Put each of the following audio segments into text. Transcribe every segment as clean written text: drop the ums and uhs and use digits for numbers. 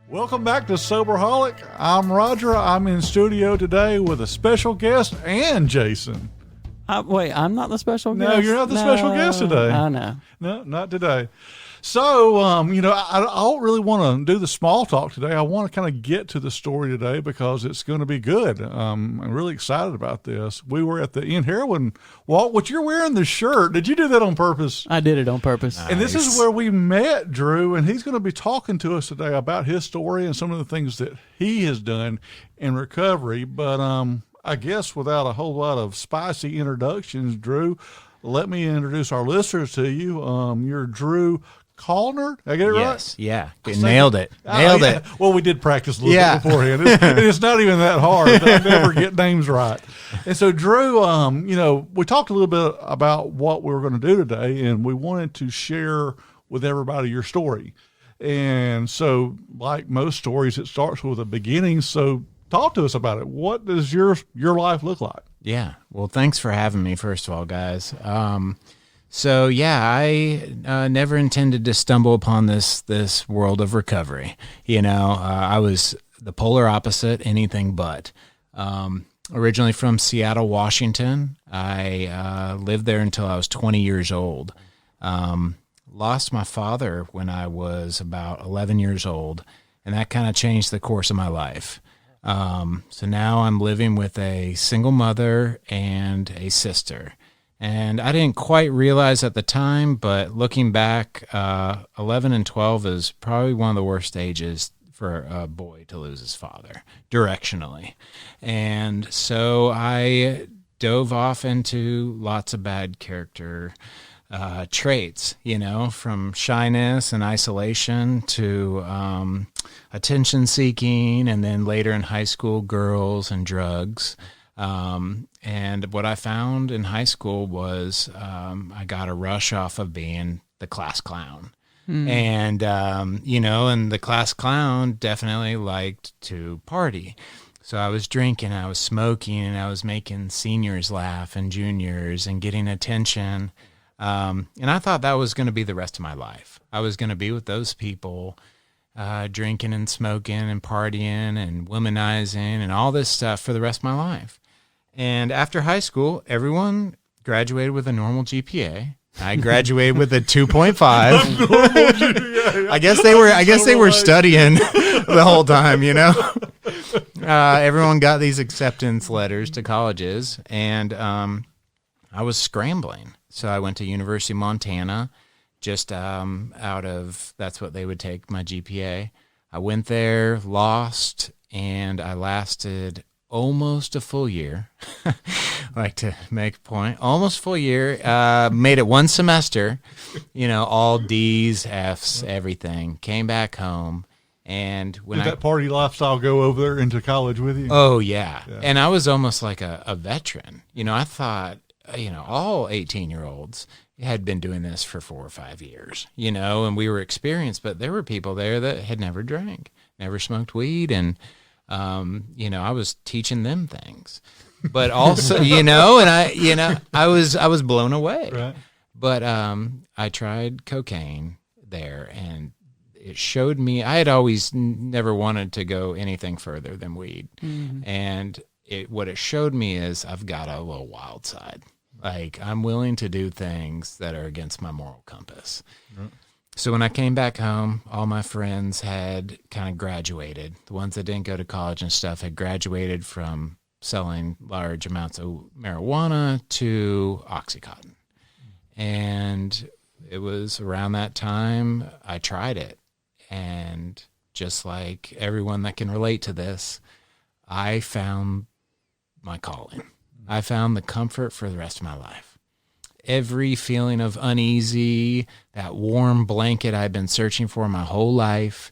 Welcome back to Soberholic. I'm Roger. I'm in studio today with a special guest and Jason. Wait, I'm not the special guest? No, you're not the special guest today. I know. No, not today. So, I don't really want to do the small talk today. I want to kind of get to the story today because it's going to be good. I'm really excited about this. We were at the In Heroin Walk, which you're wearing the shirt. Did you do that on purpose? I did it on purpose. And this is where we met Drew, and he's going to be talking to us today about his story and some of the things that he has done in recovery. But I guess without a whole lot of spicy introductions, Drew, let me introduce our listeners to you. You're Drew Callner. Did I get it right? Yes. Yeah. Nailed it. Nailed it. Well, we did practice a little bit beforehand. It's not even that hard. I never get names right. And so, Drew, we talked a little bit about what we were going to do today, and we wanted to share with everybody your story. And so, like most stories, it starts with a beginning. So talk to us about it. What does your life look like? Yeah. Well, thanks for having me, first of all, guys. I never intended to stumble upon this world of recovery. I was the polar opposite, anything but. Originally from Seattle, Washington. I lived there until I was 20 years old. Lost my father when I was about 11 years old, and that kind of changed the course of my life. So now I'm living with a single mother and a sister. And I didn't quite realize at the time, but looking back, 11 and 12 is probably one of the worst ages for a boy to lose his father, directionally. And so I dove off into lots of bad character traits, from shyness and isolation to attention seeking, and then later in high school, girls and drugs. And what I found in high school was I got a rush off of being the class clown. And, and the class clown definitely liked to party. So I was drinking, I was smoking, and I was making seniors laugh and juniors and getting attention. And I thought that was going to be the rest of my life. I was going to be with those people, drinking and smoking and partying and womanizing and all this stuff for the rest of my life. And after high school, everyone graduated with a normal GPA. I graduated with a 2.5. I guess they were studying the whole time, Everyone got these acceptance letters to colleges, and I was scrambling. So I went to University of Montana, just out of, that's what they would take, my GPA. I went there, lost, and I lasted almost a full year. I like to make a point. Almost full year. Made it one semester, all D's, F's, everything. Came back home. And when Did that party lifestyle go over there into college with you? Oh, yeah. And I was almost like a veteran. I thought, all 18-year-olds had been doing this for 4 or 5 years, and we were experienced, but there were people there that had never drank, never smoked weed, and I was teaching them things, but also, and I was blown away. Right. But I tried cocaine there, and it showed me I had always never wanted to go anything further than weed, and what it showed me is I've got a little wild side. Like, I'm willing to do things that are against my moral compass. Right. So when I came back home, all my friends had kind of graduated. The ones that didn't go to college and stuff had graduated from selling large amounts of marijuana to Oxycontin. And it was around that time I tried it. And just like everyone that can relate to this, I found my calling. I found the comfort for the rest of my life. Every feeling of uneasy, that warm blanket I'd been searching for my whole life,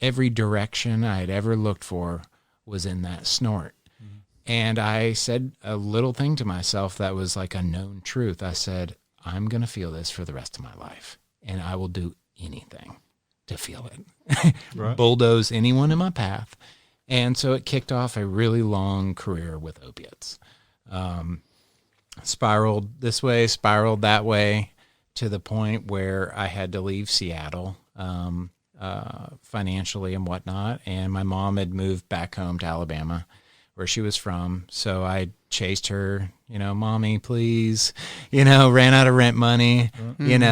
every direction I had ever looked for was in that snort. And I said a little thing to myself that was like a known truth. I said, I'm going to feel this for the rest of my life, and I will do anything to feel it. Right. Bulldoze anyone in my path. And so it kicked off a really long career with opiates. Spiraled this way, spiraled that way, to the point where I had to leave Seattle. financially and whatnot. And my mom had moved back home to Alabama, where she was from. So I chased her, Mommy, please, ran out of rent money, and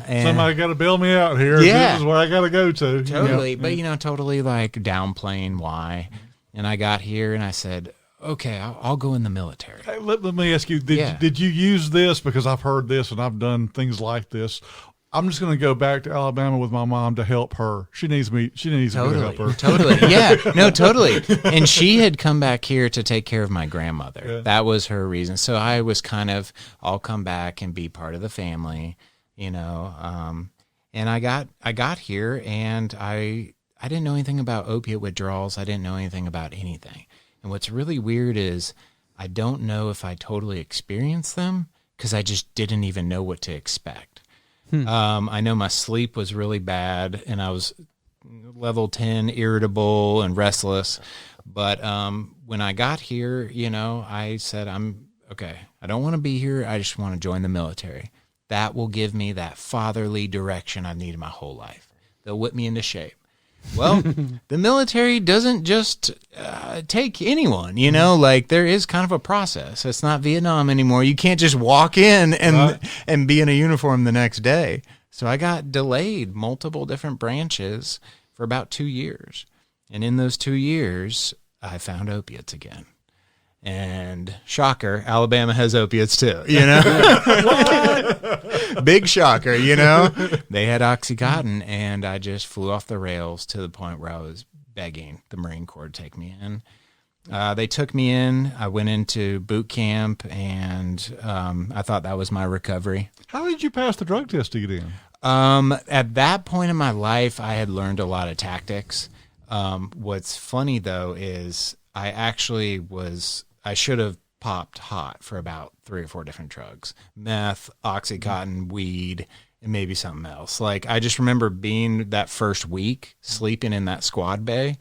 Somebody got to bail me out here. Yeah. This is where I got to go to. Totally. But, totally like downplaying why. And I got here and I said, okay, I'll go in the military. Hey, let me ask you, did you use this? Because I've heard this and I've done things like this. I'm just going to go back to Alabama with my mom to help her. She needs me. She needs me to help her. Totally. Yeah. No, totally. And she had come back here to take care of my grandmother. Yeah. That was her reason. So I was I'll come back and be part of the family, and I got here and I didn't know anything about opiate withdrawals. I didn't know anything about anything. And what's really weird is I don't know if I totally experienced them because I just didn't even know what to expect. I know my sleep was really bad and I was level 10 irritable and restless. But when I got here, I said, I don't want to be here. I just want to join the military. That will give me that fatherly direction I've needed my whole life. They'll whip me into shape. Well, the military doesn't just take anyone, like there is kind of a process. It's not Vietnam anymore. You can't just walk in and be in a uniform the next day. So I got delayed multiple different branches for about 2 years. And in those 2 years, I found opiates again. And shocker, Alabama has opiates too, Big shocker, They had Oxycontin, and I just flew off the rails to the point where I was begging the Marine Corps to take me in. They took me in. I went into boot camp, and I thought that was my recovery. How did you pass the drug test to get in? At that point in my life, I had learned a lot of tactics. What's funny, though, is I should have popped hot for about 3 or 4 different drugs: meth, Oxycontin, weed, and maybe something else. Like, I just remember being that first week sleeping in that squad bay,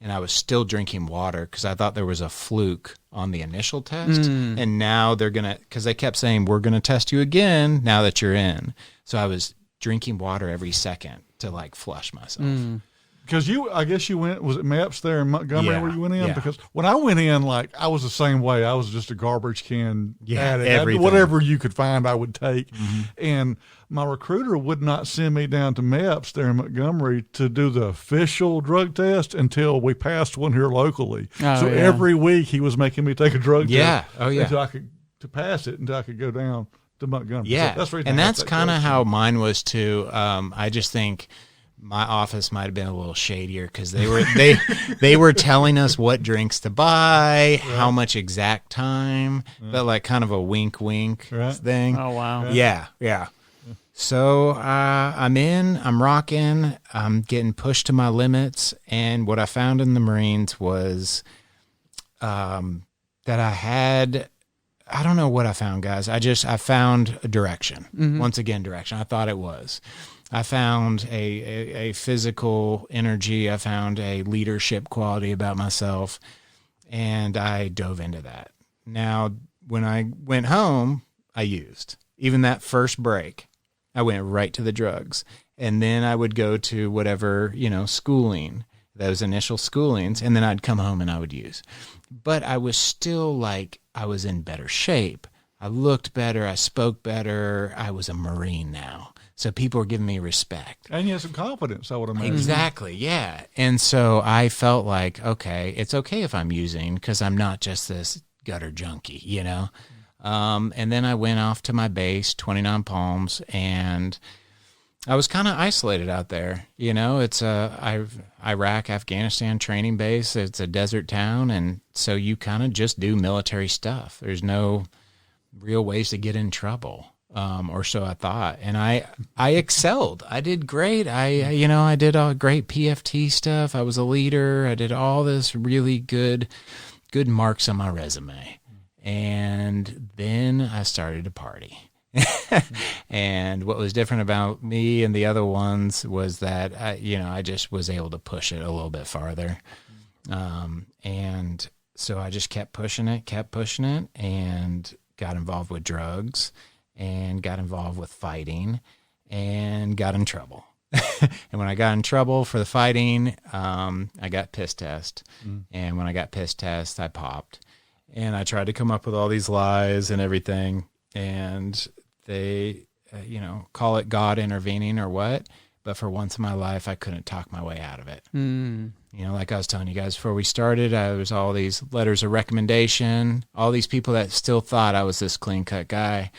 and I was still drinking water because I thought there was a fluke on the initial test. And now because they kept saying, we're going to test you again now that you're in. So I was drinking water every second to like flush myself. Because I guess you went, was it MEPS there in Montgomery where you went in? Yeah. Because when I went in, I was the same way. I was just a garbage can addict. Everything. Whatever you could find, I would take. And my recruiter would not send me down to MEPS there in Montgomery to do the official drug test until we passed one here locally. Every week he was making me take a drug test. Until I could pass it, until I could go down to Montgomery. Yeah. So that's the reason and that's kind of how mine was too. I just think my office might have been a little shadier because they were telling us what drinks to buy, how much exact time, but like kind of a wink thing. Oh, wow. Yeah. So I'm rocking, I'm getting pushed to my limits, and what I found in the Marines was that I don't know what I found, guys. I found a direction. Once again, direction. I thought it was. I found a physical energy. I found a leadership quality about myself, and I dove into that. Now, when I went home, I used. Even that first break, I went right to the drugs. And then I would go to whatever, schooling, those initial schoolings, and then I'd come home and I would use. But I was still I was in better shape. I looked better. I spoke better. I was a Marine now. So people were giving me respect. And you had some confidence, I would imagine. Exactly, yeah. And so I felt like, okay, it's okay if I'm using because I'm not just this gutter junkie, And then I went off to my base, 29 Palms, and I was kind of isolated out there. It's a Iraq, Afghanistan training base. It's a desert town, and so you kind of just do military stuff. There's no real ways to get in trouble. Or so I thought, and I excelled. I did great. I did all great PFT stuff. I was a leader. I did all this really good marks on my resume, and then I started to party. And what was different about me and the other ones was that I just was able to push it a little bit farther, and so I just kept pushing it, and got involved with drugs. And got involved with fighting and got in trouble. And when I got in trouble for the fighting, I got piss test. And when I got piss test, I popped. And I tried to come up with all these lies and everything. And they, call it God intervening or what. But for once in my life, I couldn't talk my way out of it. Like I was telling you guys before we started, there was all these letters of recommendation, all these people that still thought I was this clean-cut guy,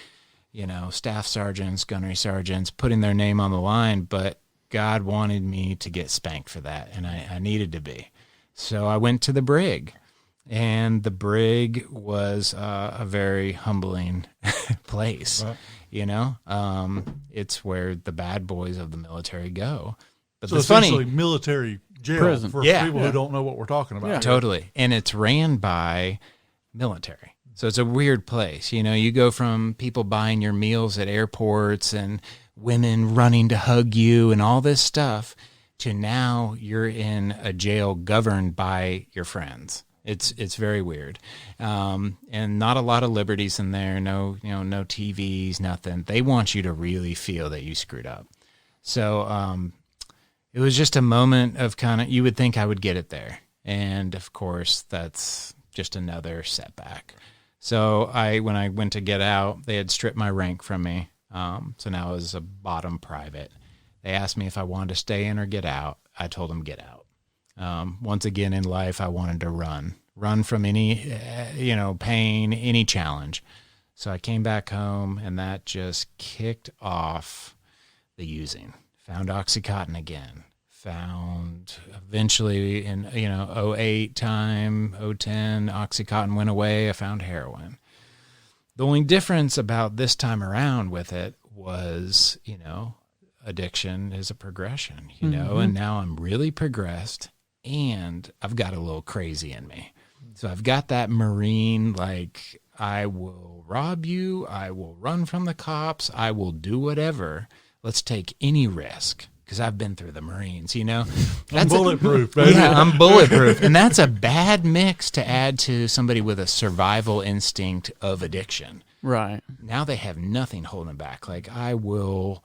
staff sergeants, gunnery sergeants, putting their name on the line. But God wanted me to get spanked for that, and I needed to be. So I went to the brig, and the brig was a very humbling place. Right. It's where the bad boys of the military go. But so it's essentially funny, military jail prison for people who don't know what we're talking about. Yeah. Totally. And it's ran by military. So it's a weird place. You go from people buying your meals at airports and women running to hug you and all this stuff to now you're in a jail governed by your friends. It's very weird, and not a lot of liberties in there. No, no TVs, nothing. They want you to really feel that you screwed up. So it was just a moment of you would think I would get it there, and of course that's just another setback. So when I went to get out, they had stripped my rank from me. So now I was a bottom private. They asked me if I wanted to stay in or get out. I told them get out. Once again in life, I wanted to run from any, pain, any challenge. So I came back home, and that just kicked off the using. Found Oxycontin again. Found eventually in, 08 time, 010, Oxycontin went away. I found heroin. The only difference about this time around with it was, addiction is a progression, and now I'm really progressed. And I've got a little crazy in me. So I've got that Marine, I will rob you, I will run from the cops, I will do whatever. Let's take any risk, because I've been through the Marines, I'm bulletproof, baby. Yeah, I'm bulletproof. And that's a bad mix to add to somebody with a survival instinct of addiction. Right. Now they have nothing holding back. I will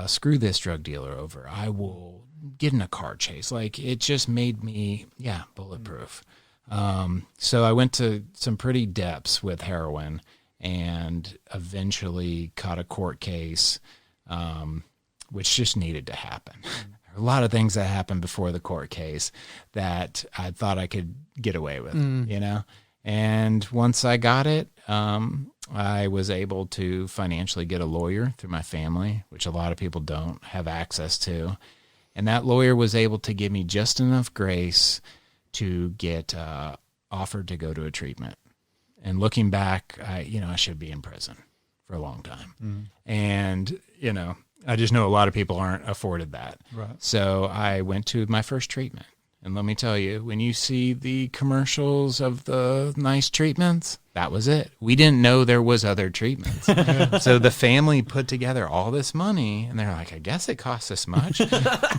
screw this drug dealer over. I will get in a car chase. It just made me, bulletproof. So I went to some pretty depths with heroin and eventually caught a court case, which just needed to happen. A lot of things that happened before the court case that I thought I could get away with, And once I got it, I was able to financially get a lawyer through my family, which a lot of people don't have access to. And that lawyer was able to give me just enough grace to get offered to go to a treatment. And looking back, I should be in prison for a long time. And, I just know a lot of people aren't afforded that. Right. So I went to my first treatment. And let me tell you, when you see the commercials of the nice treatments, that was it. We didn't know there was other treatments. So the family put together all this money, and they're like, I guess it costs this much.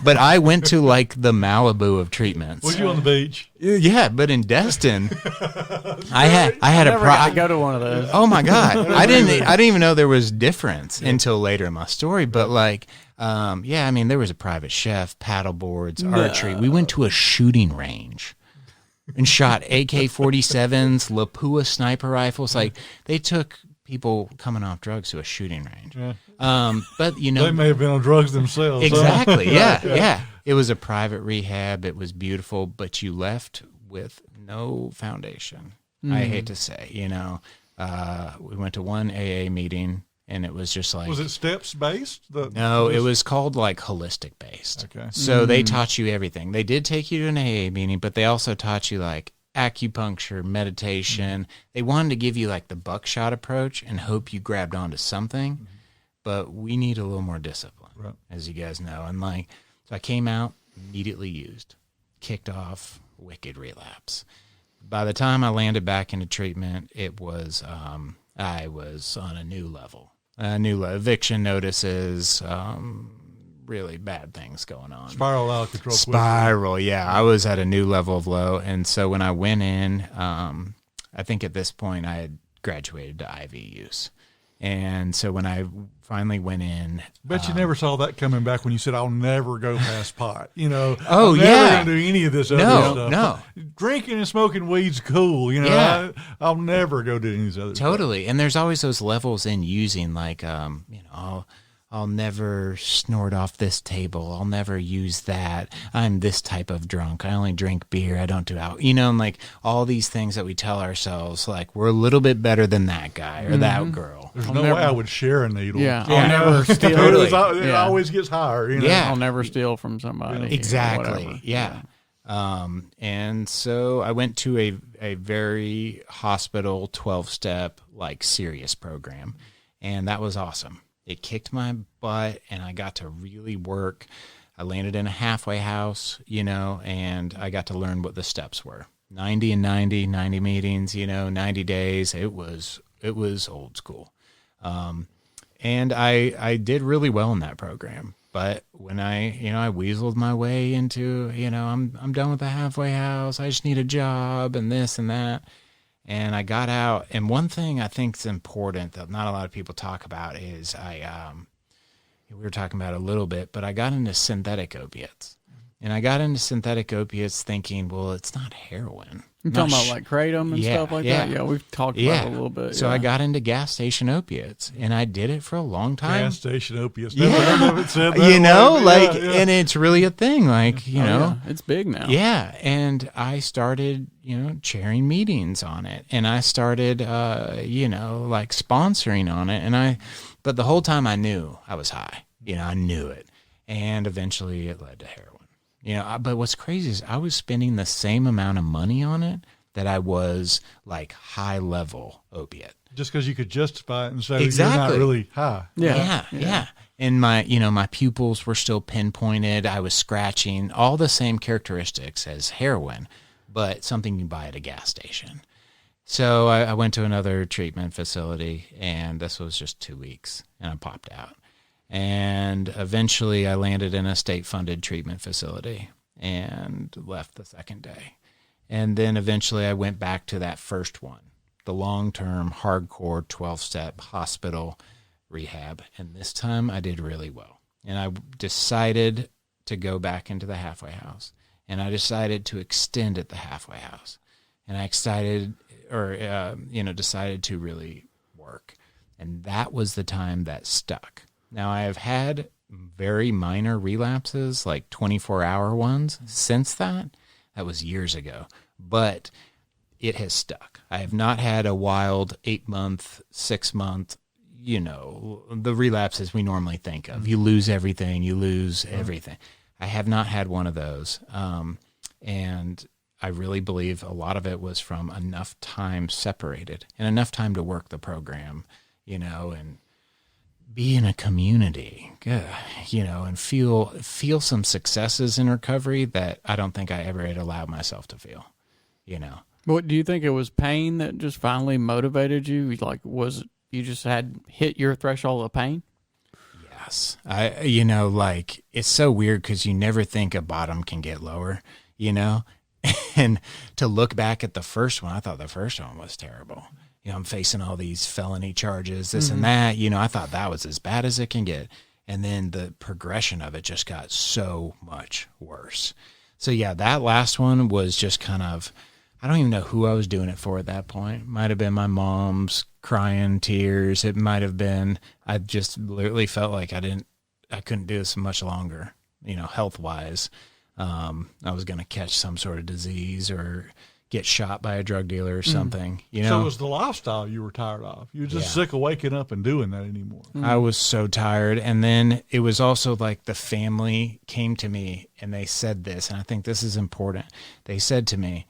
But I went to the Malibu of treatments. Was you on the beach? Yeah, but in Destin, I had I go to one of those. Oh my God. I didn't even know there was difference until later in my story. But there was a private chef, paddle boards, archery. We went to a shooting range and shot AK-47s, Lapua sniper rifles. They took people coming off drugs to a shooting range. Yeah. But they may have been on drugs themselves. Exactly. Huh? Yeah. It was a private rehab. It was beautiful, but you left with no foundation. I hate to say, we went to one AA meeting. And it was just was it steps based? No, it was called holistic based. Okay. So they taught you everything. They did take you to an AA meeting, but they also taught you acupuncture, meditation. They wanted to give you the buckshot approach and hope you grabbed onto something. But we need a little more discipline, right, as you guys know. And so I came out, immediately used, kicked off wicked relapse. By the time I landed back into treatment, it was I was on a new level. Eviction notices, really bad things going on. Spiral out of control. Spiral, yeah. I was at a new level of low. And so when I went in, I think at this point I had graduated to IV use. And so when I finally went in, Bet you never saw that coming back when you said, I'll never go past pot. Oh, I'm yeah. never going to do any of this other stuff. No. Drinking and smoking weed's cool. Yeah. I'll never go do any of these other totally. And there's always those levels in using, like, I'll never snort off this table. I'll never use that. I'm this type of drunk. I only drink beer. I don't do alcohol. And like all these things that we tell ourselves, like we're a little bit better than that guy or that girl. There's no way I would share a needle. Yeah, I'll never steal. It always gets higher. Yeah. I'll never steal from somebody. Exactly. Yeah. And so I went to a very hospital 12-step, like serious program. And that was awesome. It kicked my butt, and I got to really work. I landed in a halfway house, and I got to learn what the steps were. 90 and 90 meetings, 90 days. It was old school. And I did really well in that program. But when I weaseled my way into, I'm done with the halfway house. I just need a job and this and that. And I got out, and one thing I think is important that not a lot of people talk about is we were talking about it a little bit, but I got into synthetic opiates. And I got into synthetic opiates thinking, well, it's not heroin. You're talking about like kratom and stuff like that? Yeah, we've talked about it a little bit. So I got into gas station opiates, and I did it for a long time. Gas station opiates. Never heard of it said that. And it's really a thing, like, it's big now. Yeah, and I started, chairing meetings on it, and I started, like sponsoring on it, but the whole time I knew I was high. I knew it, and eventually it led to heroin. But what's crazy is I was spending the same amount of money on it that I was like high level opiate. Just because you could justify it and say exactly. You're not really high. Yeah. And my pupils were still pinpointed. I was scratching, all the same characteristics as heroin, but something you buy at a gas station. So I went to another treatment facility, and this was just 2 weeks, and I popped out. And eventually I landed in a state-funded treatment facility and left the second day. And then eventually I went back to that first one, the long-term, hardcore 12-step hospital rehab. And this time I did really well. And I decided to go back into the halfway house. And I decided to extend at the halfway house. And I decided to really work. And that was the time that stuck. Now, I have had very minor relapses, like 24-hour ones, since that. That was years ago. But it has stuck. I have not had a wild 8-month, 6-month, the relapses we normally think of. You lose everything. I have not had one of those. And I really believe a lot of it was from enough time separated and enough time to work the program, and be in a community, and feel some successes in recovery that I don't think I ever had allowed myself to feel, What do you think it was pain that just finally motivated you? Like, was it you just had hit your threshold of pain? Yes. It's so weird because you never think a bottom can get lower, and to look back at the first one, I thought the first one was terrible. I'm facing all these felony charges, this and that. I thought that was as bad as it can get. And then the progression of it just got so much worse. So, yeah, that last one was just kind of, I don't even know who I was doing it for at that point. Might have been my mom's crying tears. It might have been, I just literally felt like I couldn't do this much longer, health-wise. I was going to catch some sort of disease or get shot by a drug dealer or something, So it was the lifestyle you were tired of. You were just sick of waking up and doing that anymore. I was so tired. And then it was also like the family came to me and they said this, and I think this is important. They said to me,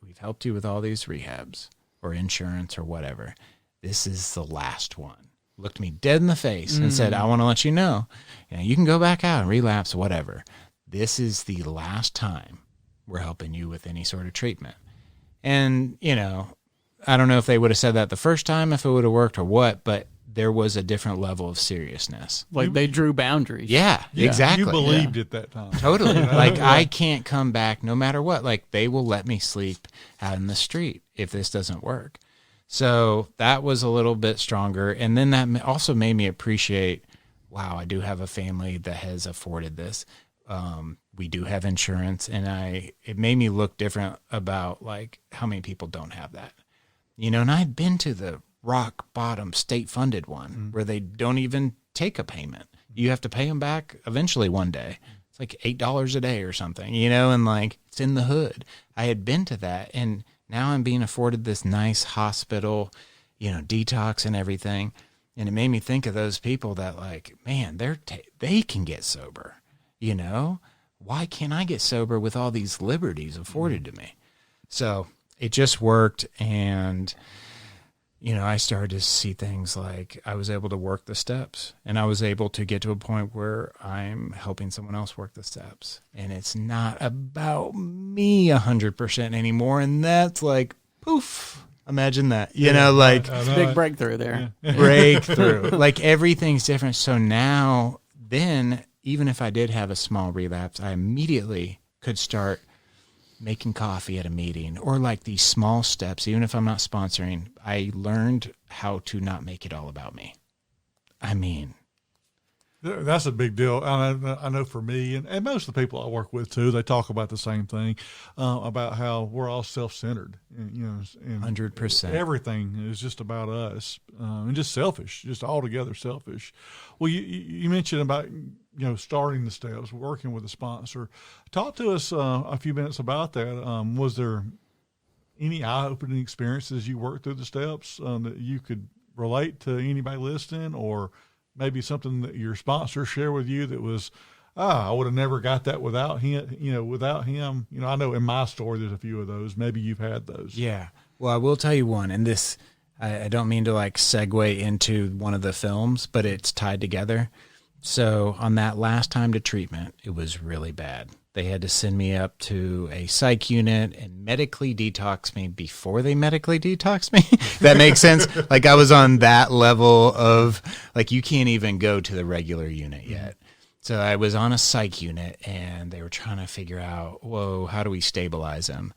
we've helped you with all these rehabs or insurance or whatever. This is the last one. Looked me dead in the face and said, I want to let you know, you can go back out and relapse, whatever. This is the last time we're helping you with any sort of treatment. And, I don't know if they would have said that the first time, if it would have worked or what, but there was a different level of seriousness. Like they drew boundaries. Yeah, exactly. You believed at that time. Totally. I can't come back no matter what. Like, they will let me sleep out in the street if this doesn't work. So that was a little bit stronger. And then that also made me appreciate, wow, I do have a family that has afforded this. We do have insurance, and it made me look different about like how many people don't have that, you know. And I'd been to the rock bottom state funded one where they don't even take a payment. You have to pay them back eventually one day. It's like $8 a day or something, you know, and like it's in the hood. I had been to that, and now I'm being afforded this nice hospital, you know, detox and everything. And it made me think of those people that like, man, they can get sober, you know. Why can't I get sober with all these liberties afforded to me? So it just worked. And, you know, I started to see things like I was able to work the steps, and I was able to get to a point where I'm helping someone else work the steps. And it's not about me 100% anymore. And that's like, poof. Imagine that, you know, like it's a big breakthrough there. breakthrough. Like everything's different. So now, then, even if I did have a small relapse, I immediately could start making coffee at a meeting, or like these small steps. Even if I'm not sponsoring, I learned how to not make it all about me. I mean, that's a big deal. I know for me and most of the people I work with too, they talk about the same thing, about how we're all self-centered, you know, and 100%. Everything is just about us, and just selfish, just altogether selfish. Well, you mentioned about, you know, starting the steps, working with a sponsor. Talk to us a few minutes about that. Was there any eye-opening experiences you worked through the steps that you could relate to anybody listening, or maybe something that your sponsor shared with you that was, I would have never got that without him, you know, I know in my story, there's a few of those. Maybe you've had those. Yeah. Well, I will tell you one, and this, I don't mean to like segue into one of the films, but it's tied together. So on that last time to treatment, it was really bad. They had to send me up to a psych unit and medically detox me before they medically detox me. That makes sense. Like I was on that level of like, you can't even go to the regular unit yet. So I was on a psych unit, and they were trying to figure out, whoa, how do we stabilize him?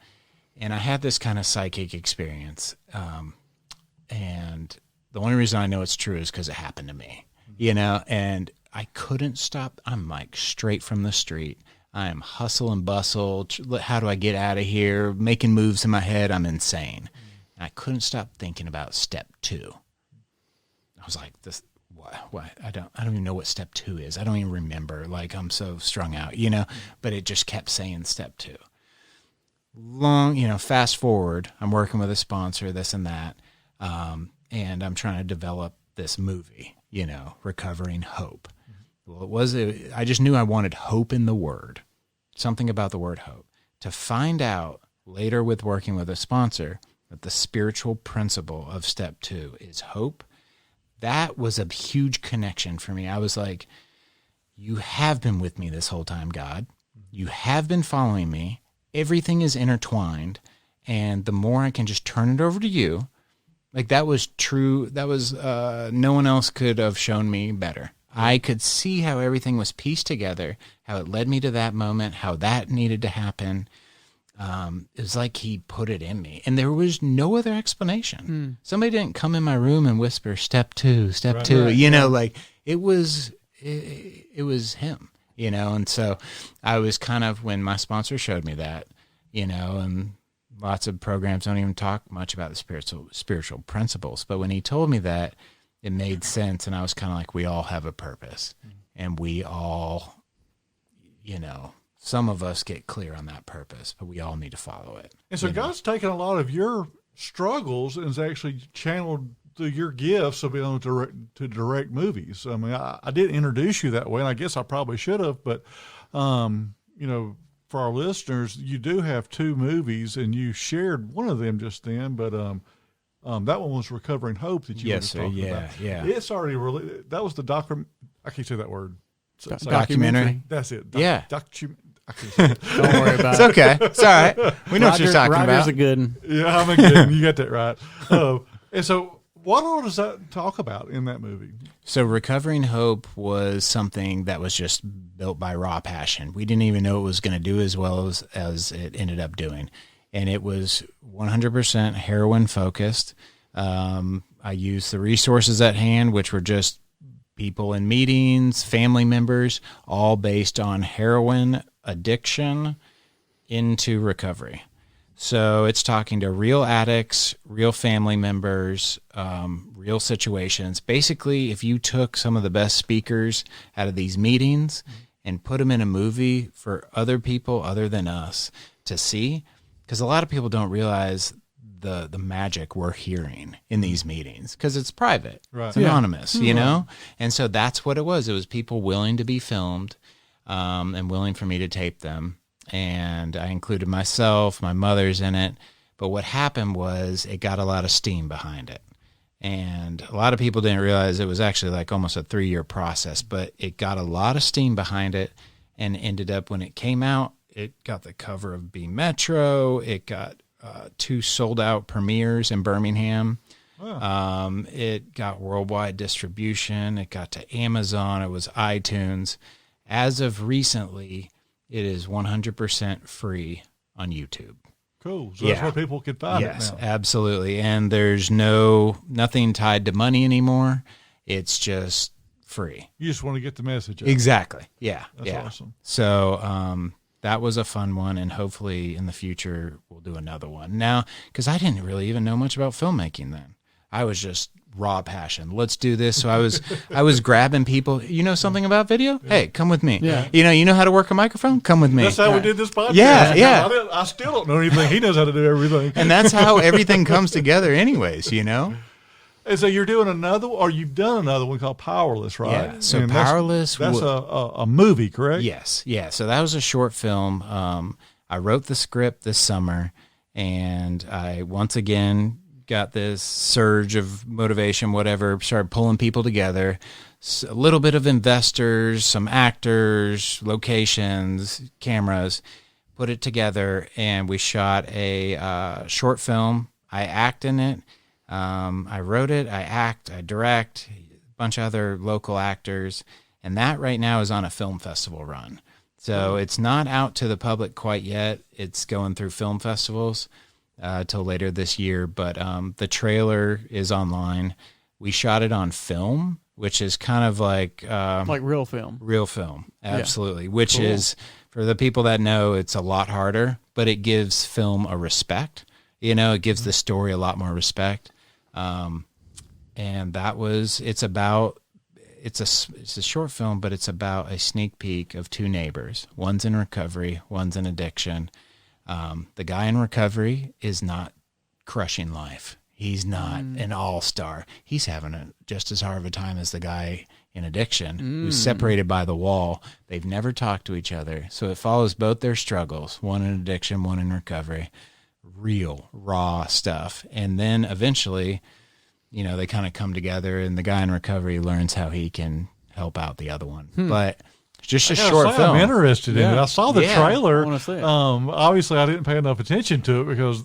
And I had this kind of psychic experience. And the only reason I know it's true is because it happened to me, you know, and I couldn't stop. I'm like straight from the street. I am hustle and bustle. How do I get out of here? Making moves in my head. I'm insane. And I couldn't stop thinking about step 2. I was like, this, what? I don't even know what step 2 is. I don't even remember. Like I'm so strung out, you know, but it just kept saying step 2. You know, fast forward, I'm working with a sponsor, this and that. And I'm trying to develop this movie, you know, Recovering Hope. Well, I just knew I wanted hope in the word, something about the word hope. To find out later with working with a sponsor that the spiritual principle of step 2 is hope, that was a huge connection for me. I was like, you have been with me this whole time, God. You have been following me. Everything is intertwined. And the more I can just turn it over to you, like that was true. That was, no one else could have shown me better. I could see how everything was pieced together, how it led me to that moment, how that needed to happen. It was like he put it in me, and there was no other explanation. Somebody didn't come in my room and whisper, step 2, step 2, you know, like it was him, you know? And so I was kind of, when my sponsor showed me that, you know, and lots of programs don't even talk much about the spiritual principles. But when he told me that, it made sense. And I was kind of like, we all have a purpose, and we all, you know, some of us get clear on that purpose, but we all need to follow it. And so God's taken a lot of your struggles and has actually channeled through your gifts of being able to direct movies. I mean, I didn't introduce you that way, and I guess I probably should have, but, you know, for our listeners, you do have 2 movies, and you shared one of them just then, but that one was Recovering Hope that you were talking about. Yeah. It's already really, that was the I can't say that word. Documentary. That's it. Yeah. I can't say it. Don't worry about It's okay. It's all right. We know what you're talking Roger's about. a good one. Yeah, I'm a good. You got that right. And so, what all does that talk about in that movie? So Recovering Hope was something that was just built by raw passion. We didn't even know it was going to do as well as it ended up doing. And it was 100% heroin focused. I used the resources at hand, which were just people in meetings, family members, all based on heroin addiction into recovery. So it's talking to real addicts, real family members, real situations. Basically, if you took some of the best speakers out of these meetings and put them in a movie for other people other than us to see, because a lot of people don't realize the magic we're hearing in these meetings because it's private. Right. It's anonymous, you know? And so that's what it was. It was people willing to be filmed and willing for me to tape them. And I included myself, my mother's in it. But what happened was it got a lot of steam behind it. And a lot of people didn't realize it was actually like almost a 3-year process, but it got a lot of steam behind it and ended up when it came out, it got the cover of B Metro. It got 2 sold out premieres in Birmingham. Wow. It got worldwide distribution. It got to Amazon. It was iTunes. As of recently, it is 100% free on YouTube. Cool. So that's where people can find it now. Yes, absolutely. And there's nothing tied to money anymore. It's just free. You just want to get the message out. Exactly. Yeah. That's awesome. So that was a fun one, and hopefully in the future we'll do another one. Now, because I didn't really even know much about filmmaking then. I was just raw passion. Let's do this. So I was grabbing people. You know something about video? Yeah. Hey, come with me. Yeah. You know how to work a microphone? Come with me. That's how we did this podcast. Yeah. I still don't know anything. He knows how to do everything. And that's how everything comes together anyways, you know? And so you're doing another, or you've done another one called Powerless, right? Yeah. So Powerless. That's a movie, correct? Yes. Yeah. So that was a short film. I wrote the script this summer, and I once again got this surge of motivation, whatever, started pulling people together, a little bit of investors, some actors, locations, cameras, put it together, and we shot a short film. I act in it. I wrote it, I act, I direct, a bunch of other local actors, and that right now is on a film festival run. So it's not out to the public quite yet. It's going through film festivals till later this year, but the trailer is online. We shot it on film, which is kind of like real film. Real film, absolutely. Which is, for the people that know, it's a lot harder, but it gives film a respect. You know, it gives the story a lot more respect. And that was, it's a short film, but it's about a sneak peek of 2 neighbors. One's in recovery, one's in addiction. The guy in recovery is not crushing life. He's not an all-star. He's having just as hard of a time as the guy in addiction who's separated by the wall. They've never talked to each other. So it follows both their struggles, one in addiction, one in recovery. Real, raw stuff. And then eventually, you know, they kind of come together, and the guy in recovery learns how he can help out the other one. But it's just a short film. I'm interested in it. I saw the trailer. I want to see it. Obviously, I didn't pay enough attention to it because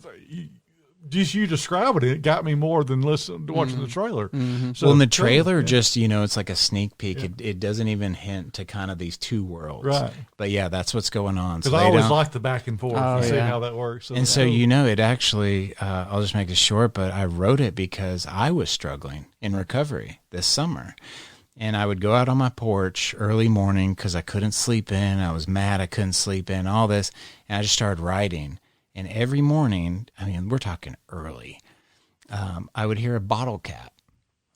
just you describing it got me more than watching the trailer. So, well, in the trailer, just, you know, it's like a sneak peek. It doesn't even hint to kind of these 2 worlds. Right. But yeah, that's what's going on. Because I always like the back and forth and see how that works. And so, you know, it actually, I'll just make it short, but I wrote it because I was struggling in recovery this summer. And I would go out on my porch early morning because I couldn't sleep in. I was mad I couldn't sleep in, all this. And I just started writing. And every morning, I mean, we're talking early, I would hear a bottle cap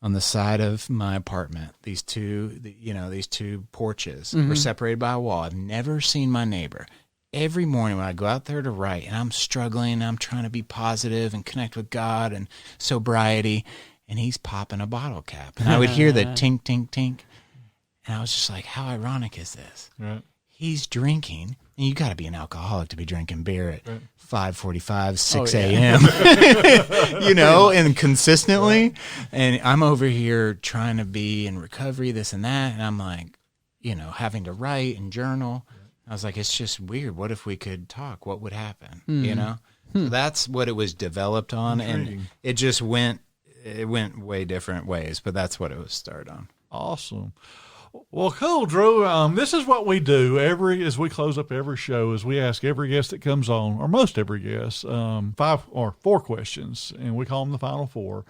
on the side of my apartment. These two porches were separated by a wall. I've never seen my neighbor. Every morning when I go out there to write, and I'm struggling, I'm trying to be positive and connect with God and sobriety, and he's popping a bottle cap. And I would hear the tink, tink, tink. And I was just like, how ironic is this? Right. He's drinking, and you got to be an alcoholic to be drinking beer at 5:45, 6 a.m., you know, and consistently. And I'm over here trying to be in recovery, this and that. And I'm like, you know, having to write and journal. I was like, it's just weird. What if we could talk? What would happen? You know? So that's what it was developed on. Intriguing. And it just went way different ways, but that's what it was started on. Awesome. Well, cool, Drew. This is what we do as we close up every show, is we ask every guest that comes on, or most every guest, 5 or 4 questions, and we call them the final 4.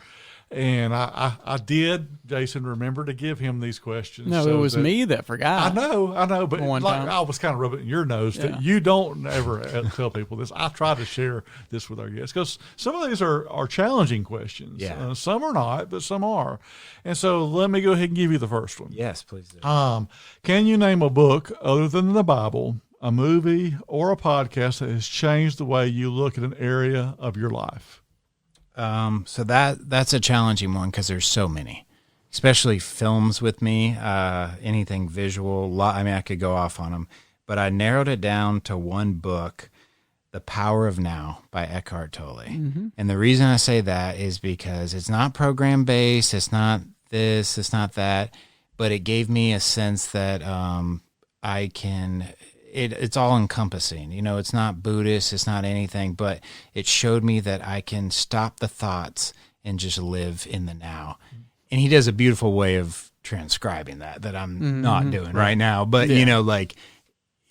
And I did, Jason, remember to give him these questions. No, it was me that forgot. I know, but One time. I was kind of rubbing your nose that you don't ever tell people this. I try to share this with our guests because some of these are challenging questions. Yeah. Some are not, but some are. And so let me go ahead and give you the first one. Yes, please do. Can you name a book other than the Bible, a movie, or a podcast that has changed the way you look at an area of your life? So that's a challenging one because there's so many, especially films with me, anything visual. I mean, I could go off on them, but I narrowed it down to one book, The Power of Now by Eckhart Tolle. Mm-hmm. And the reason I say that is because it's not program based. It's not this, it's not that, but it gave me a sense that, it's all encompassing. You know, it's not Buddhist, it's not anything, but it showed me that I can stop the thoughts and just live in the now. And he does a beautiful way of transcribing that I'm not doing right now. But, you know, like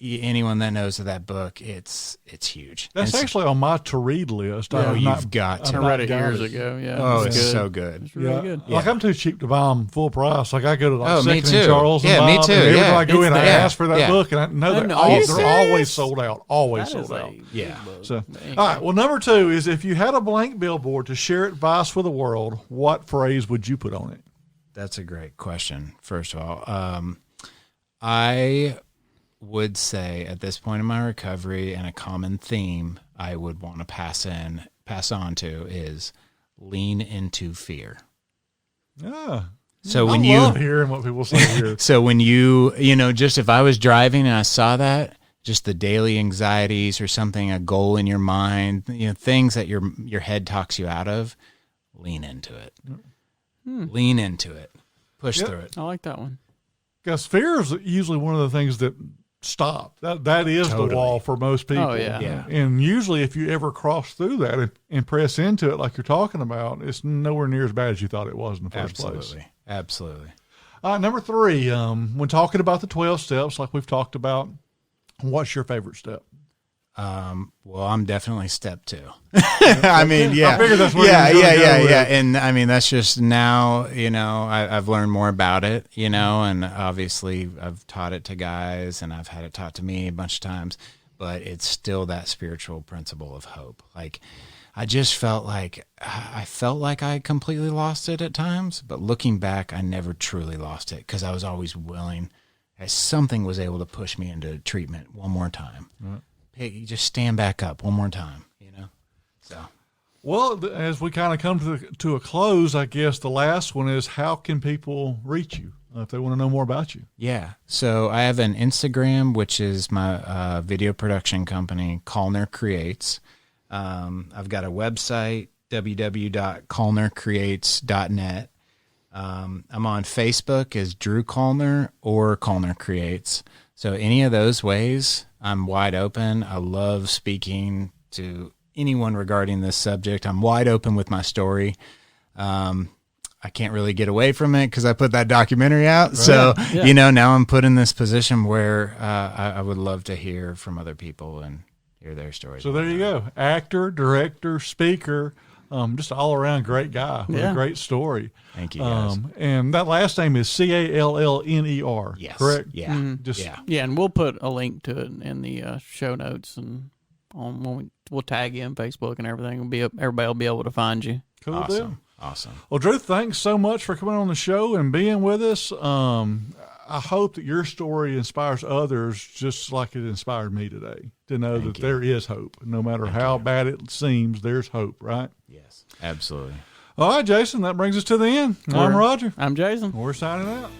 anyone that knows of that book, it's huge. That's actually on my to-read list. You've got to. I read it years ago. Yeah. Oh, it's so good. It's really good. Like, I'm too cheap to buy them full price. Like, I go to me Second too. and Charles and Yeah, buy me them, too. and every time I go It's in, I there. ask for that book, and I know that Are you they're serious? always sold out. Always That is sold out. Yeah. So, all right. Well, number 2 is, if you had a blank billboard to share advice with the world, what phrase would you put on it? That's a great question, first of all. I would say at this point in my recovery, and a common theme I would want to pass on to is lean into fear. Yeah. So I when love hearing what people say here. So when you know, just if I was driving and I saw that, just the daily anxieties or something, a goal in your mind, you know, things that your head talks you out of, lean into it. Lean into it. Push through it. I like that one. Because fear is usually one of the things that stop. That is Totally. the wall for most people. Oh, yeah. Yeah. And usually if you ever cross through that and press into it like you're talking about, it's nowhere near as bad as you thought it was in the first place. Absolutely. All right, number 3, when talking about the 12 steps like we've talked about, what's your favorite step? Well, I'm definitely step 2. I mean, yeah. I figured that's where yeah, you were gonna go with. And I mean, that's just now, you know, I've learned more about it, you know, and obviously I've taught it to guys and I've had it taught to me a bunch of times, but it's still that spiritual principle of hope. Like, I just felt like I completely lost it at times, but looking back, I never truly lost it because I was always willing, as something was able to push me into treatment one more time. Right. Hey, just stand back up one more time, you know? So, Well, as we kind of come to a close, I guess the last one is, how can people reach you if they want to know more about you? yeah. So I have an Instagram, which is my video production company, Callner Creates. I've got a website, www.callnercreates.net. I'm on Facebook as Drew Callner or Callner Creates. So any of those ways, I'm wide open. I love speaking to anyone regarding this subject. I'm wide open with my story. I can't really get away from it because I put that documentary out. Right. So, you know, now I'm put in this position where I would love to hear from other people and hear their stories. So there you go. Actor, director, speaker, just all around great guy with a great story. Thank you, guys. And that last name is Callner. Yes. Correct? Yeah. Mm-hmm. Yeah, and we'll put a link to it in the show notes, and we'll tag you on Facebook and everything. Everybody will be able to find you. Cool deal. Awesome. Well, Drew, thanks so much for coming on the show and being with us. I hope that your story inspires others just like it inspired me today, to know that there is hope. No matter how bad it seems, there's hope, right? Yes, absolutely. All right, Jason, that brings us to the end. I'm Roger. I'm Jason. We're signing out.